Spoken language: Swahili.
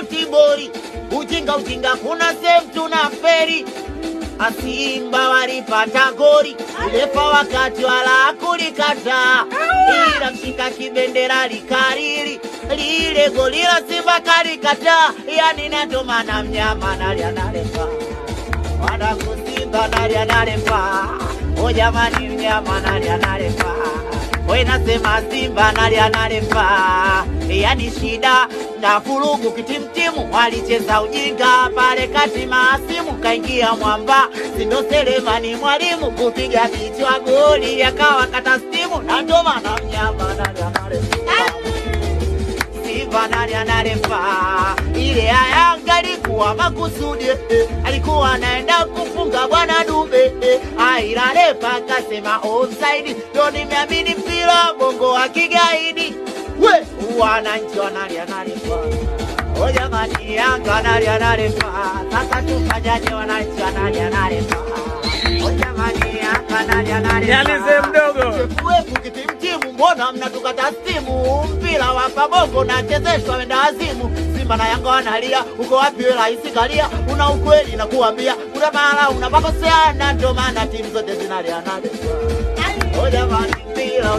futibori. Ujinga kuna sehemu tunaferi. Simba walipata goli, refa wakati wala kulikata, ila mshika kibendera likariri, lile goli la Simba kalikata. Yani natomana mnyama nalia narefa, wanangu Simba nalia narefa, o jamani mnyama nalia narefa, we nasema Simba nalia narefa. Yani shida na furugu kitimtimu, walicheza ujinga pale kati maasimu, kaingia mwamba Sindo Selemani mwalimu, kupiga kichwa goli yakawa kata stimu. Na ndo maana mnyama nalia narefa, Simba nalia narefa. Ile ya Yanga alikuwa makusudi, alikuwa anaenda kufunga bwana Dube, ila refa akasema offside. Ndo nimeamini mpira bongo wa kigaidi. We wananchi wanalia narefa, o jamani Yanga nalia narefa. Sasa tufanyaje wananchi wanalia narefa, o jamani Yanga nalia narefa. Yalize mdogo Chefuefu kitimtimu, mbona mnatukata stimu? Mpira wa kabongo na chezeshwa wenda azimu. Simba na Yanga wanalia, uko wapi wewe rais kalia? Una ukweli na kuambia, una mara unapakosea. Na ndo maana timu zote zinalia narefa, o jamani mpira